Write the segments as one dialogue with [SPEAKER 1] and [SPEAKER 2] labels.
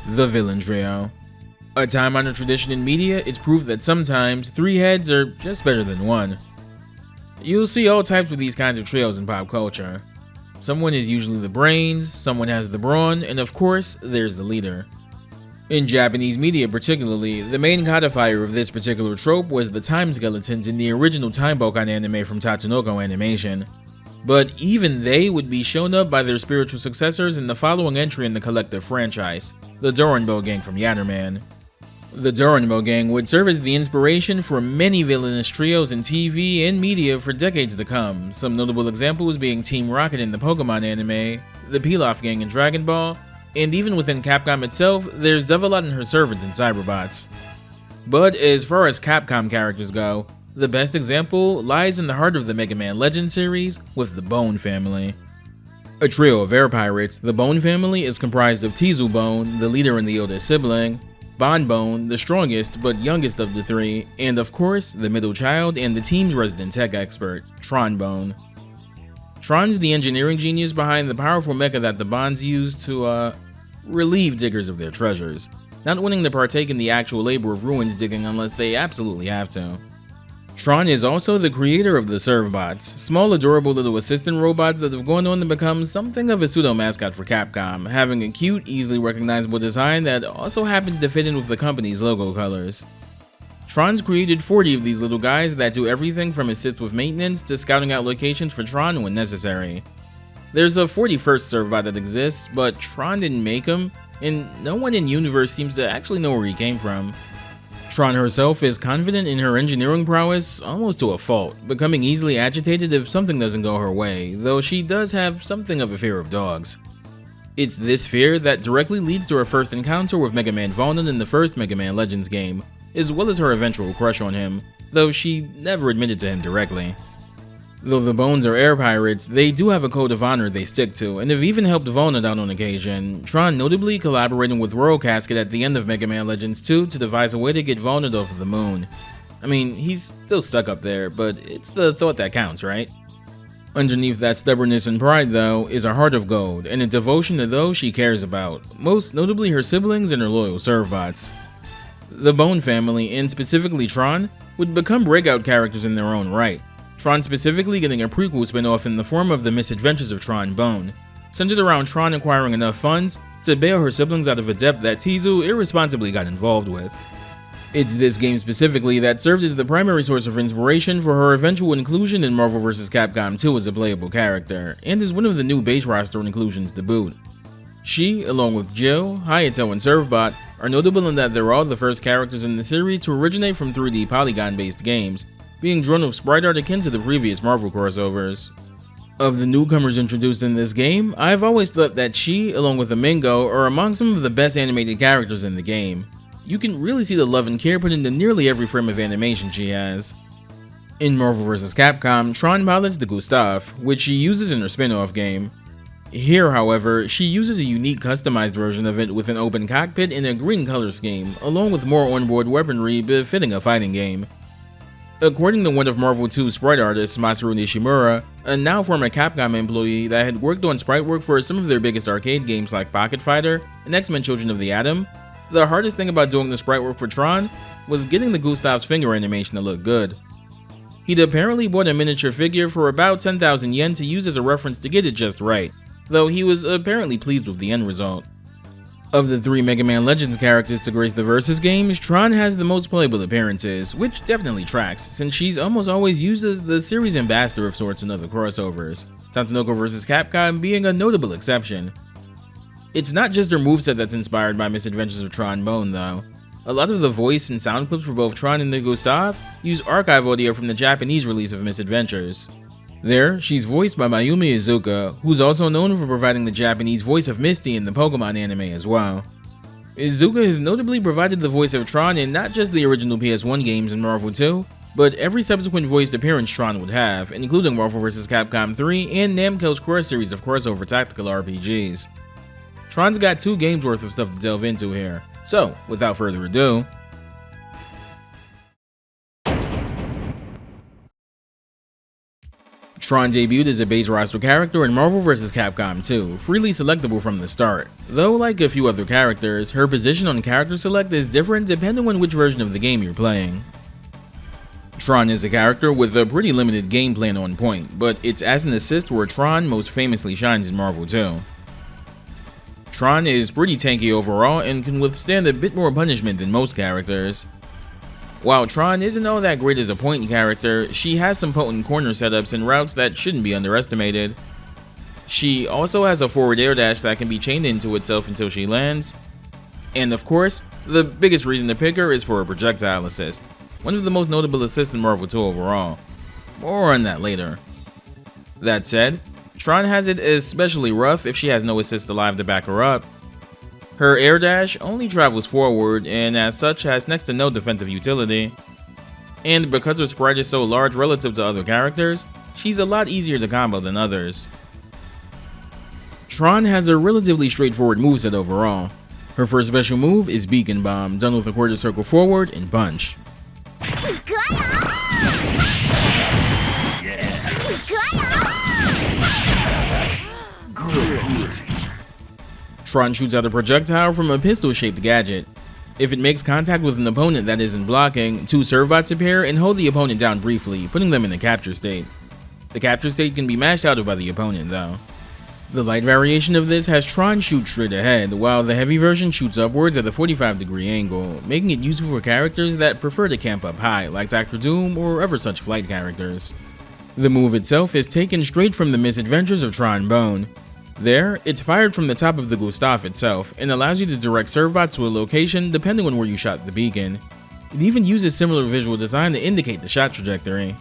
[SPEAKER 1] The Villain Trio. A time-honored tradition in media, it's proof that sometimes 3 heads are just better than 1. You'll see all types of these kinds of trios in pop culture. Someone is usually the brains, someone has the brawn, and of course, there's the leader. In Japanese media particularly, the main codifier of this particular trope was the time skeletons in the original Time Bokan anime from Tatsunoko Animation. But even they would be shown up by their spiritual successors in the following entry in the collective franchise, the Doranbo Gang from Yatterman. The Doranbo Gang would serve as the inspiration for many villainous trios in TV and media for decades to come, some notable examples being Team Rocket in the Pokemon anime, the Pilaf Gang in Dragon Ball, and even within Capcom itself, there's Devilot and her servants in Cyberbots. But as far as Capcom characters go, the best example lies in the heart of the Mega Man Legends series with the Bonne family. A trio of air pirates, the Bonne family is comprised of Tizu Bonne, the leader and the oldest sibling, Bonne, the strongest but youngest of the 3, and of course, the middle child and the team's resident tech expert, Tron. Tron's the engineering genius behind the powerful mecha that the Bonds use to, relieve diggers of their treasures, not wanting to partake in the actual labor of ruins digging unless they absolutely have to. Tron is also the creator of the Servbots, small adorable little assistant robots that have gone on to become something of a pseudo-mascot for Capcom, having a cute, easily recognizable design that also happens to fit in with the company's logo colors. Tron's created 40 of these little guys that do everything from assist with maintenance to scouting out locations for Tron when necessary. There's a 41st Servbot that exists, but Tron didn't make him, and no one in universe seems to actually know where he came from. Tron herself is confident in her engineering prowess almost to a fault, becoming easily agitated if something doesn't go her way, though she does have something of a fear of dogs. It's this fear that directly leads to her first encounter with Mega Man Bonne in the first Mega Man Legends game, as well as her eventual crush on him, though she never admitted to him directly. Though the Bones are air pirates, they do have a code of honor they stick to, and have even helped Bonne out on occasion, Tron notably collaborating with Royal Casket at the end of Mega Man Legends 2 to devise a way to get Bonne off of the moon. I mean, he's still stuck up there, but it's the thought that counts, right? Underneath that stubbornness and pride, though, is a heart of gold, and a devotion to those she cares about, most notably her siblings and her loyal Servbots. The Bonne family, and specifically Tron, would become breakout characters in their own right. Tron specifically getting a prequel spin-off in the form of The Misadventures of Tron Bonne, centered around Tron acquiring enough funds to bail her siblings out of a debt that Tizu irresponsibly got involved with. It's this game specifically that served as the primary source of inspiration for her eventual inclusion in Marvel vs. Capcom 2 as a playable character, and is one of the new base roster inclusions to boot. She, along with Jill, Hayato, and Servbot, are notable in that they're all the first characters in the series to originate from 3D polygon-based games, being drawn with sprite art akin to the previous Marvel crossovers. Of the newcomers introduced in this game, I've always thought that she, along with Amingo, are among some of the best animated characters in the game. You can really see the love and care put into nearly every frame of animation she has. In Marvel vs. Capcom, Tron pilots the Gustav, which she uses in her spin-off game. Here, however, she uses a unique customized version of it with an open cockpit and a green color scheme, along with more onboard weaponry befitting a fighting game. According to one of Marvel 2's sprite artists, Masaru Nishimura, a now former Capcom employee that had worked on sprite work for some of their biggest arcade games like Pocket Fighter and X-Men Children of the Atom, the hardest thing about doing the sprite work for Tron was getting the Gustav's finger animation to look good. He'd apparently bought a miniature figure for about 10,000 yen to use as a reference to get it just right, though he was apparently pleased with the end result. Of the 3 Mega Man Legends characters to grace the Versus games, Tron has the most playable appearances, which definitely tracks, since she's almost always used as the series ambassador of sorts in other crossovers, Tatsunoko vs. Capcom being a notable exception. It's not just her moveset that's inspired by Misadventures of Tron Bonne, though. A lot of the voice and sound clips for both Tron and the Gustav use archive audio from the Japanese release of Misadventures. There, she's voiced by Mayumi Izuka, who's also known for providing the Japanese voice of Misty in the Pokemon anime as well. Izuka has notably provided the voice of Tron in not just the original PS1 games in Marvel 2, but every subsequent voiced appearance Tron would have, including Marvel vs. Capcom 3 and Namco's Cross series of crossover tactical RPGs. Tron's got 2 games worth of stuff to delve into here, so without further ado, Tron debuted as a base roster character in Marvel vs. Capcom 2, freely selectable from the start, though like a few other characters, her position on character select is different depending on which version of the game you're playing. Tron is a character with a pretty limited game plan on point, but it's as an assist where Tron most famously shines in Marvel 2. Tron is pretty tanky overall and can withstand a bit more punishment than most characters. While Tron isn't all that great as a point character, she has some potent corner setups and routes that shouldn't be underestimated. She also has a forward air dash that can be chained into itself until she lands. And of course, the biggest reason to pick her is for a projectile assist, one of the most notable assists in Marvel 2 overall. More on that later. That said, Tron has it especially rough if she has no assist alive to back her up. Her air dash only travels forward and as such has next to no defensive utility. And because her sprite is so large relative to other characters, she's a lot easier to combo than others. Tron has a relatively straightforward moveset overall. Her first special move is Beacon Bomb, done with a quarter circle forward and punch. Tron shoots out a projectile from a pistol-shaped gadget. If it makes contact with an opponent that isn't blocking, two servbots appear and hold the opponent down briefly, putting them in a capture state. The capture state can be mashed out of by the opponent though. The light variation of this has Tron shoot straight ahead, while the heavy version shoots upwards at a 45-degree angle, making it useful for characters that prefer to camp up high, like Dr. Doom or ever such flight characters. The move itself is taken straight from the misadventures of Tron Bonne. There, it's fired from the top of the Gustav itself, and allows you to direct servbots to a location depending on where you shot the beacon. It even uses similar visual design to indicate the shot trajectory.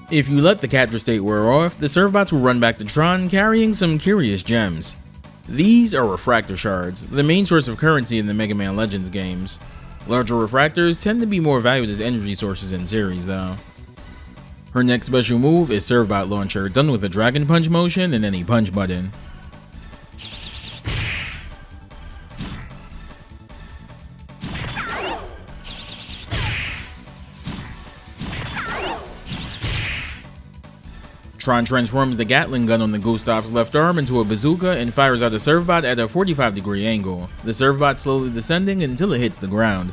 [SPEAKER 1] If you let the capture state wear off, the servbots will run back to Tron carrying some curious gems. These are refractor shards, the main source of currency in the Mega Man Legends games. Larger refractors tend to be more valued as energy sources in series though. Her next special move is Servbot Launcher, done with a Dragon Punch motion and any punch button. Tron transforms the Gatling gun on the Gustav's left arm into a bazooka and fires out a servbot at a 45-degree angle, the servbot slowly descending until it hits the ground.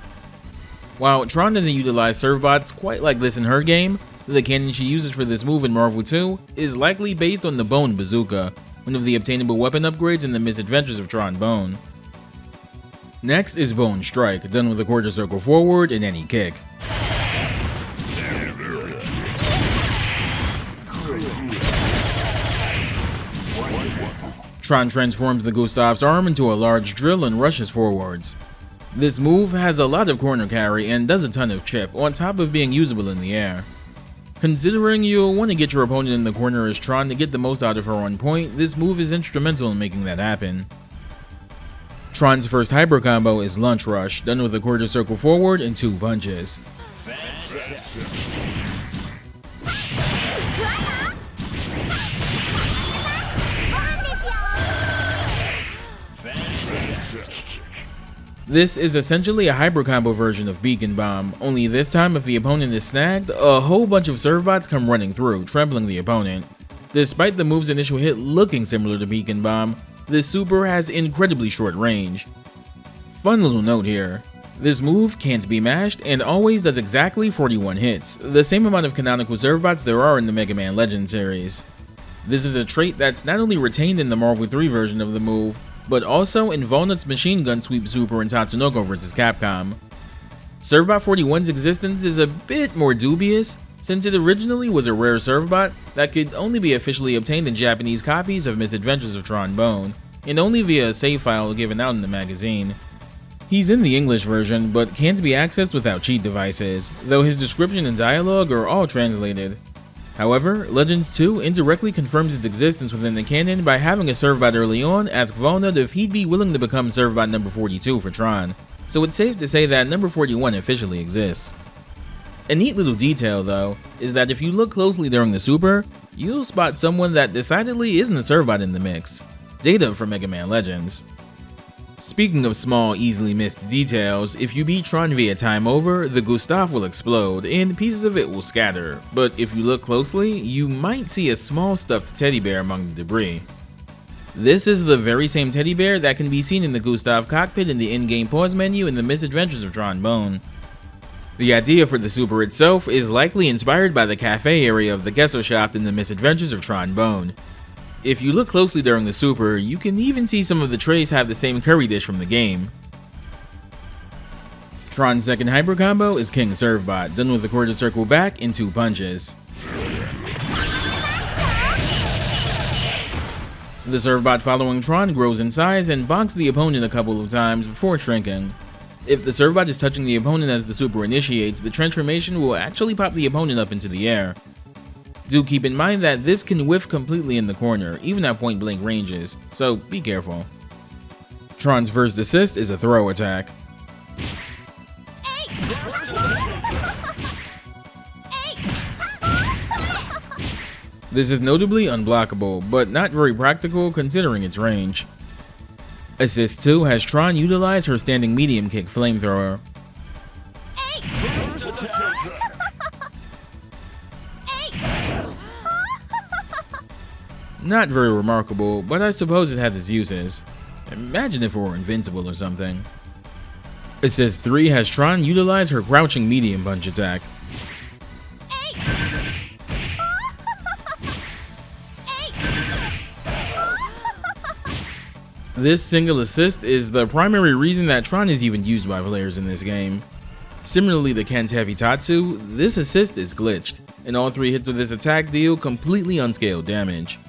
[SPEAKER 1] While Tron doesn't utilize servbots quite like this in her game, the cannon she uses for this move in Marvel 2 is likely based on the Bonne bazooka, one of the obtainable weapon upgrades in the misadventures of Tron Bonne. Next is Bonne Strike, done with a quarter circle forward and any kick. Tron transforms the Gustav's arm into a large drill and rushes forwards. This move has a lot of corner carry and does a ton of chip, on top of being usable in the air. Considering you'll want to get your opponent in the corner as Tron to get the most out of her on point, this move is instrumental in making that happen. Tron's first hyper combo is Lunch Rush, done with a quarter circle forward and two punches. This is essentially a hyper combo version of Beacon Bomb, only this time if the opponent is snagged, a whole bunch of servbots come running through, trampling the opponent. Despite the move's initial hit looking similar to Beacon Bomb, this super has incredibly short range. Fun little note here, this move can't be mashed and always does exactly 41 hits, the same amount of canonical servbots there are in the Mega Man Legends series. This is a trait that's not only retained in the Marvel 3 version of the move, but also in Volnut's Machine Gun Sweep Super in Tatsunoko vs. Capcom. Servbot 41's existence is a bit more dubious, since it originally was a rare servbot that could only be officially obtained in Japanese copies of Misadventures of Tron Bonne, and only via a save file given out in the magazine. He's in the English version, but can't be accessed without cheat devices, though his description and dialogue are all translated. However, Legends 2 indirectly confirms its existence within the canon by having a servbot early on ask Volnut if he'd be willing to become servbot number 42 for Tron, so it's safe to say that number 41 officially exists. A neat little detail though, is that if you look closely during the super, you'll spot someone that decidedly isn't a servbot in the mix, Data from Mega Man Legends. Speaking of small, easily missed details, if you beat Tron via time over, the Gustav will explode and pieces of it will scatter, but if you look closely, you might see a small stuffed teddy bear among the debris. This is the very same teddy bear that can be seen in the Gustav cockpit in the in-game pause menu in the Misadventures of Tron Bonne. The idea for the super itself is likely inspired by the cafe area of the Gesellschaft in the Misadventures of Tron Bonne. If you look closely during the super, you can even see some of the trays have the same curry dish from the game. Tron's second hyper combo is King Servbot, done with the quarter circle back in 2 punches. The Servbot following Tron grows in size and bonks the opponent a couple of times before shrinking. If the Servbot is touching the opponent as the super initiates, the transformation will actually pop the opponent up into the air. Do keep in mind that this can whiff completely in the corner, even at point blank ranges, so be careful. Tron's first assist is a throw attack. This is notably unblockable, but not very practical considering its range. Assist 2 has Tron utilize her standing medium kick flamethrower. Not very remarkable, but I suppose it has its uses. Imagine if it were invincible or something. Assist 3 has Tron utilize her crouching medium punch attack. This single assist is the primary reason that Tron is even used by players in this game. Similarly to Ken's Heavy Tatsu, this assist is glitched, and all 3 hits of this attack deal completely unscaled damage.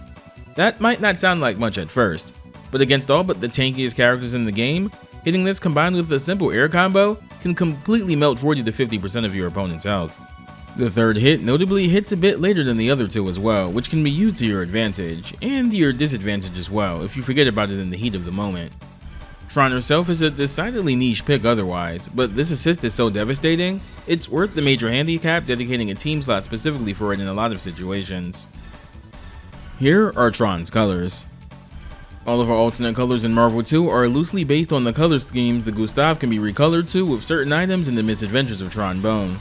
[SPEAKER 1] That might not sound like much at first, but against all but the tankiest characters in the game, hitting this combined with a simple air combo can completely melt 40 to 50% of your opponent's health. The third hit notably hits a bit later than the other 2 as well, which can be used to your advantage, and your disadvantage as well if you forget about it in the heat of the moment. Tron herself is a decidedly niche pick otherwise, but this assist is so devastating, it's worth the major handicap dedicating a team slot specifically for it in a lot of situations. Here are Tron's colors. All of our alternate colors in Marvel 2 are loosely based on the color schemes the Gustav can be recolored to with certain items in the Misadventures of Tron Bonne.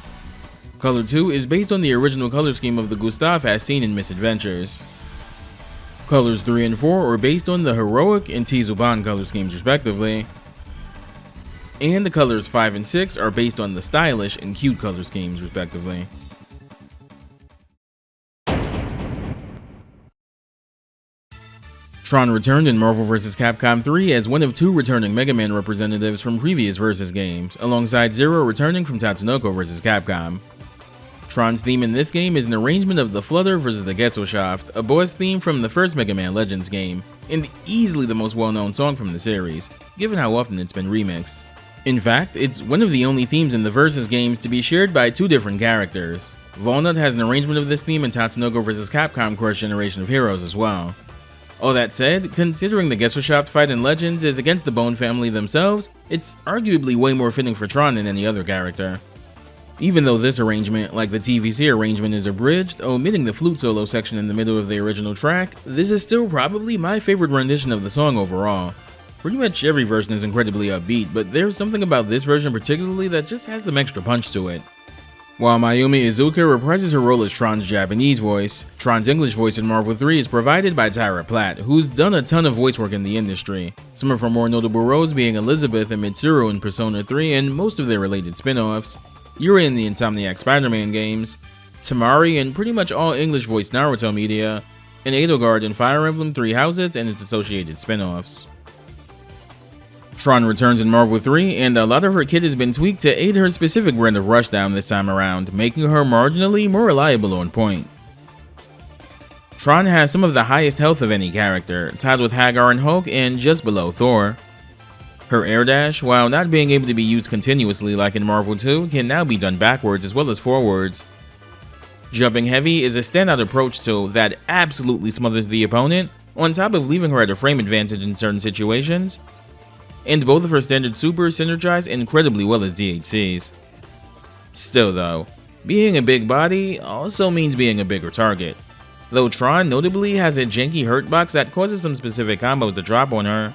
[SPEAKER 1] Color 2 is based on the original color scheme of the Gustav as seen in Misadventures. Colors 3 and 4 are based on the Heroic and Bonne color schemes respectively. And the colors 5 and 6 are based on the Stylish and Cute color schemes respectively. Tron returned in Marvel vs. Capcom 3 as one of 2 returning Mega Man representatives from previous Versus games, alongside Zero returning from Tatsunoko vs. Capcom. Tron's theme in this game is an arrangement of the Flutter vs. the Gesellschaft, a boss theme from the first Mega Man Legends game, and easily the most well-known song from the series, given how often it's been remixed. In fact, it's one of the only themes in the Versus games to be shared by 2 different characters. Walnut has an arrangement of this theme in Tatsunoko vs. Capcom Cross Generation of Heroes as well. All that said, considering the Gesellschaft fight in Legends is against the Bonne family themselves, it's arguably way more fitting for Tron than any other character. Even though this arrangement, like the TVC arrangement, is abridged, omitting the flute solo section in the middle of the original track, this is still probably my favorite rendition of the song overall. Pretty much every version is incredibly upbeat, but there's something about this version particularly that just has some extra punch to it. While Mayumi Izuka reprises her role as Tron's Japanese voice, Tron's English voice in Marvel 3 is provided by Tyra Platt, who's done a ton of voice work in the industry, some of her more notable roles being Elizabeth and Mitsuru in Persona 3 and most of their related spin-offs, Yuri in the Insomniac Spider-Man games, Tamari in pretty much all English-voiced Naruto media, and Edelgard in Fire Emblem 3 Houses and its associated spin-offs. Tron returns in Marvel 3, and a lot of her kit has been tweaked to aid her specific brand of rushdown this time around, making her marginally more reliable on point. Tron has some of the highest health of any character, tied with Hagar and Hulk and just below Thor. Her air dash, while not being able to be used continuously like in Marvel 2, can now be done backwards as well as forwards. Jumping heavy is a standout approach tool that absolutely smothers the opponent, on top of leaving her at a frame advantage in certain situations. And both of her standard supers synergize incredibly well as DHCs. Still though, being a big body also means being a bigger target, though Tron notably has a janky hurt box that causes some specific combos to drop on her.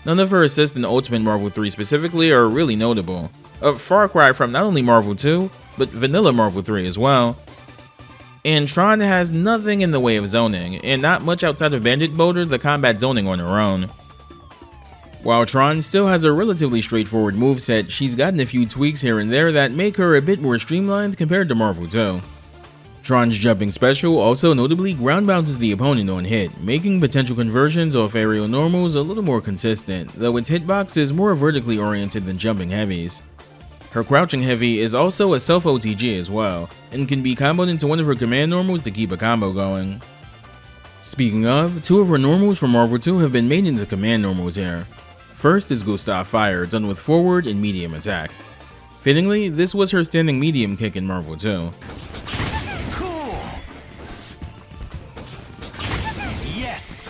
[SPEAKER 1] None of her assists in Ultimate Marvel 3 specifically are really notable, a far cry from not only Marvel 2, but vanilla Marvel 3 as well. And Tron has nothing in the way of zoning, and not much outside of Bandit Boulder the combat zoning on her own. While Tron still has a relatively straightforward moveset, she's gotten a few tweaks here and there that make her a bit more streamlined compared to Marvel 2. Tron's jumping special also notably ground bounces the opponent on hit, making potential conversions off aerial normals a little more consistent, though its hitbox is more vertically oriented than jumping heavies. Her crouching heavy is also a self-OTG as well, and can be comboed into one of her command normals to keep a combo going. Speaking of, two of her normals from Marvel 2 have been made into command normals here. First is Gustav Fire, done with forward and medium attack. Fittingly, this was her standing medium kick in Marvel 2.
[SPEAKER 2] Cool. Yes.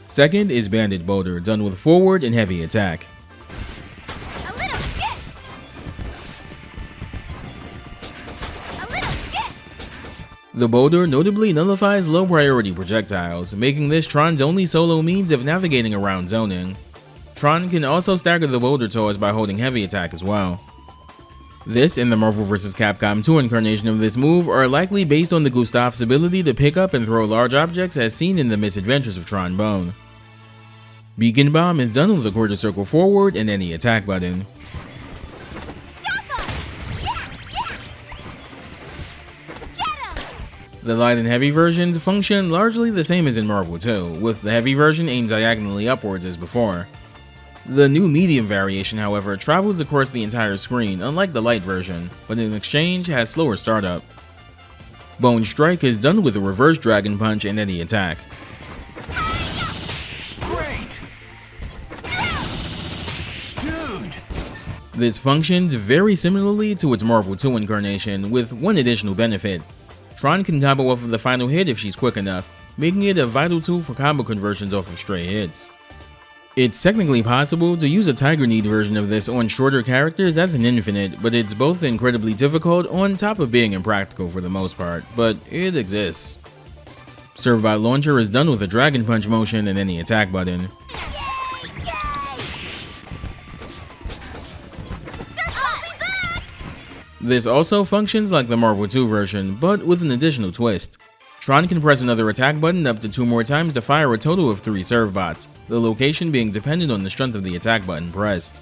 [SPEAKER 1] Second is Bandit Boulder, done with forward and heavy attack. The boulder notably nullifies low priority projectiles, making this Tron's only solo means of navigating around zoning. Tron can also stagger the boulder toes by holding heavy attack as well. This and the Marvel vs. Capcom 2 incarnation of this move are likely based on the Gustav's ability to pick up and throw large objects as seen in the Misadventures of Tron Bonne. Beacon Bomb is done with a quarter circle forward and any attack button. The light and heavy versions function largely the same as in Marvel 2, with the heavy version aimed diagonally upwards as before. The new medium variation, however, travels across the entire screen, unlike the light version, but in exchange has slower startup. Bone Strike is done with a reverse dragon punch and any attack.
[SPEAKER 2] Great. Dude.
[SPEAKER 1] This functions very similarly to its Marvel 2 incarnation, with one additional benefit. Tron can combo off of the final hit if she's quick enough, making it a vital tool for combo conversions off of stray hits. It's technically possible to use a Tiger Need version of this on shorter characters as an infinite, but it's both incredibly difficult on top of being impractical for the most part, but it exists. Servbot Launcher is done with a Dragon Punch motion and any attack button. This also functions like the Marvel 2 version, but with an additional twist. Tron can press another attack button up to 2 more times to fire a total of 3 serve bots, the location being dependent on the strength of the attack button pressed.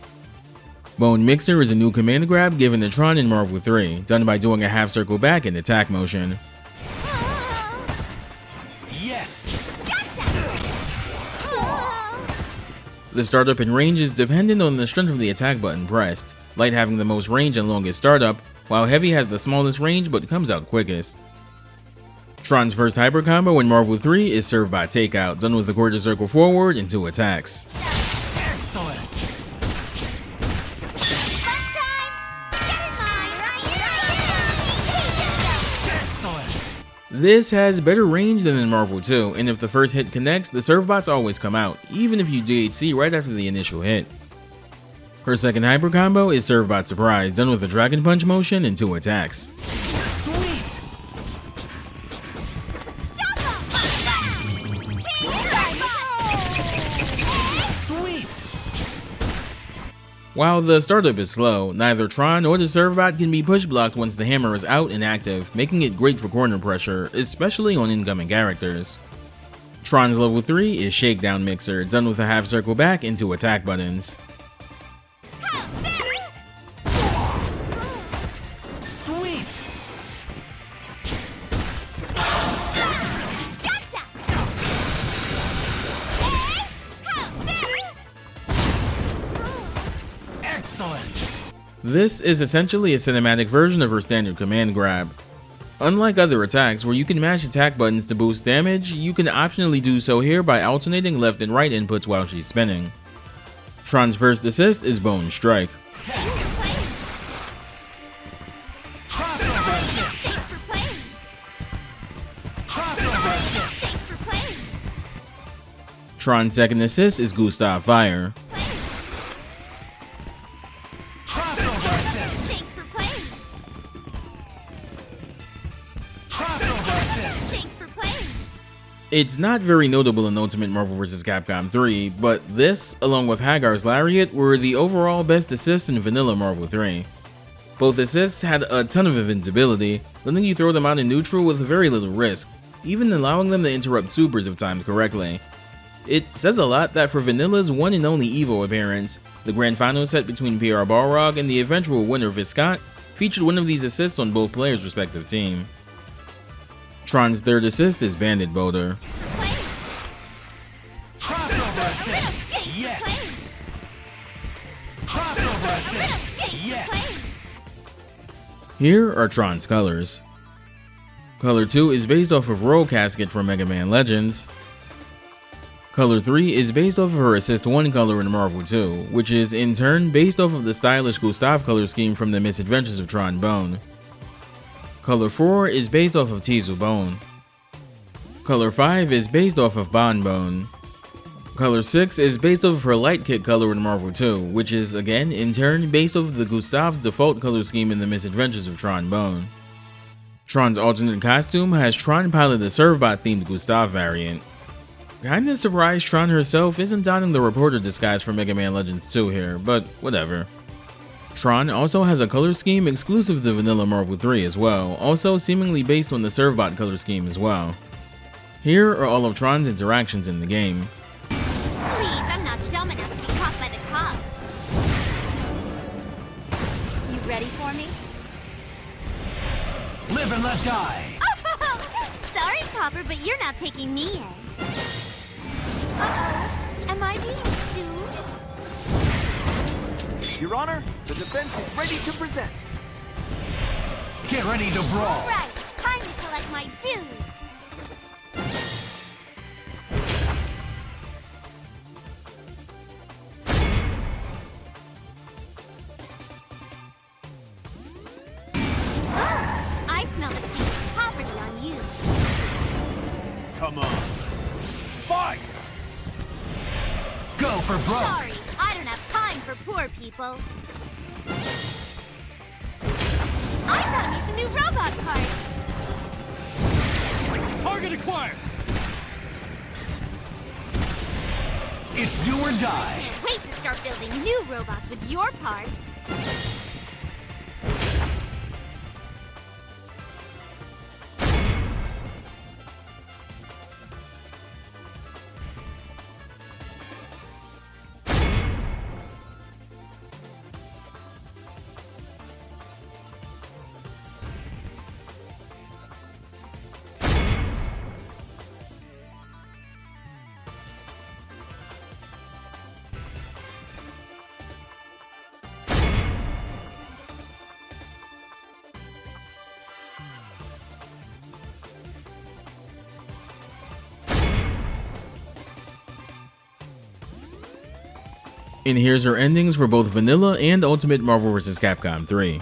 [SPEAKER 1] Bone Mixer is a new command grab given to Tron in Marvel 3, done by doing a half circle back in attack motion.
[SPEAKER 2] Yes.
[SPEAKER 1] The startup and range is dependent on the strength of the attack button pressed, light having the most range and longest startup, while heavy has the smallest range but comes out quickest. Tron's first hyper combo in Marvel 3 is served by Takeout, done with a quarter circle forward and 2 attacks.
[SPEAKER 2] Excellent. Excellent.
[SPEAKER 1] This has better range than in Marvel 2, and if the first hit connects, the serve bots always come out, even if you DHC right after the initial hit. Her second hyper combo is Servbot Surprise, done with a Dragon Punch motion and 2 attacks.
[SPEAKER 2] Sweet. Sweet.
[SPEAKER 1] While the startup is slow, neither Tron or the Servbot can be push blocked once the hammer is out and active, making it great for corner pressure, especially on incoming characters. Tron's level 3 is Shakedown Mixer, done with a half circle back and 2 attack buttons.
[SPEAKER 2] Sweet. Excellent.
[SPEAKER 1] This is essentially a cinematic version of her standard command grab. Unlike other attacks where you can mash attack buttons to boost damage, you can optionally do so here by alternating left and right inputs while she's spinning. Tron's first assist is Bone Strike. Tron's second assist is Gustav Fire. It's not very notable in Ultimate Marvel vs. Capcom 3, but this, along with Hagar's Lariat, were the overall best assists in Vanilla Marvel 3. Both assists had a ton of invincibility, letting you throw them out in neutral with very little risk, even allowing them to interrupt supers if timed correctly. It says a lot that for Vanilla's one and only EVO appearance, the grand final set between PR Balrog and the eventual winner Viscott featured one of these assists on both players' respective team. Tron's third assist is Bandit Boulder.
[SPEAKER 2] Crossover assist. Yes. Crossover assist. Yes.
[SPEAKER 1] Here are Tron's colors. Color 2 is based off of Roll Casket from Mega Man Legends. Color 3 is based off of her Assist 1 color in Marvel 2, which is in turn based off of the stylish Gustav color scheme from the Misadventures of Tron Bonne. Color 4 is based off of Tizu Bone. Color 5 is based off of Bonne. Color 6 is based off of her Light Kick color in Marvel 2, which is again in turn based off of the Gustav's default color scheme in the Misadventures of Tron Bonne. Tron's alternate costume has Tron pilot the Servbot themed Gustav variant. Kinda surprised Tron herself isn't donning the reporter disguise from Mega Man Legends 2 here, but whatever. Tron also has a color scheme exclusive to Vanilla Marvel 3 as well, also seemingly based on the Servbot color scheme as well. Here are all of Tron's interactions in the game.
[SPEAKER 3] Please, I'm not dumb enough to be caught by the cops. You ready for me?
[SPEAKER 2] Live and let die.
[SPEAKER 3] Sorry, Copper, but you're not taking me in. Uh-oh. Am I being sued?
[SPEAKER 4] Your Honor, the defense is ready to present.
[SPEAKER 2] Get ready to brawl.
[SPEAKER 3] Right, time to collect my dues. I smell the stink of poverty on you.
[SPEAKER 4] Come on. Fight!
[SPEAKER 2] Go for broke.
[SPEAKER 3] Sorry, I don't have time for poor people. I found me some new robot parts.
[SPEAKER 2] Target acquired. It's do or die.
[SPEAKER 3] Can't wait to start building new robots with your parts.
[SPEAKER 1] And here's her endings for both Vanilla and Ultimate Marvel vs. Capcom 3.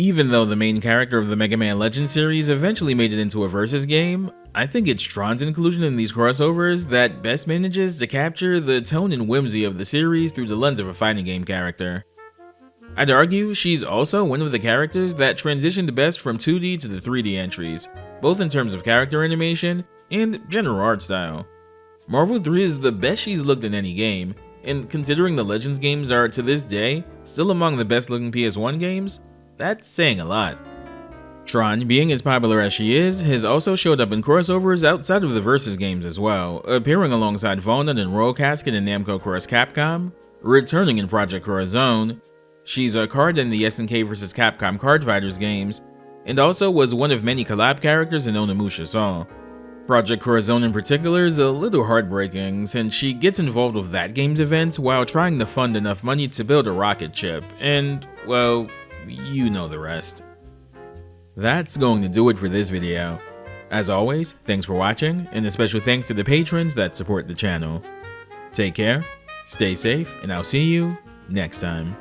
[SPEAKER 1] Even though the main character of the Mega Man Legends series eventually made it into a versus game, I think it's Tron's inclusion in these crossovers that best manages to capture the tone and whimsy of the series through the lens of a fighting game character. I'd argue she's also one of the characters that transitioned best from 2D to the 3D entries, both in terms of character animation and general art style. Marvel 3 is the best she's looked in any game, and considering the Legends games are to this day still among the best looking PS1 games, that's saying a lot. Tron, being as popular as she is, has also showed up in crossovers outside of the Versus games as well, appearing alongside Valnut and Royal Casket in Namco Cross Capcom, returning in Project Corazon. She's a card in the SNK vs Capcom Card Fighters games, and also was one of many collab characters in Onimusha Saw. Project Corazon in particular is a little heartbreaking since she gets involved with that game's event while trying to fund enough money to build a rocket ship, and, well, you know the rest. That's going to do it for this video. As always, thanks for watching, and a special thanks to the patrons that support the channel. Take care, stay safe, and I'll see you next time.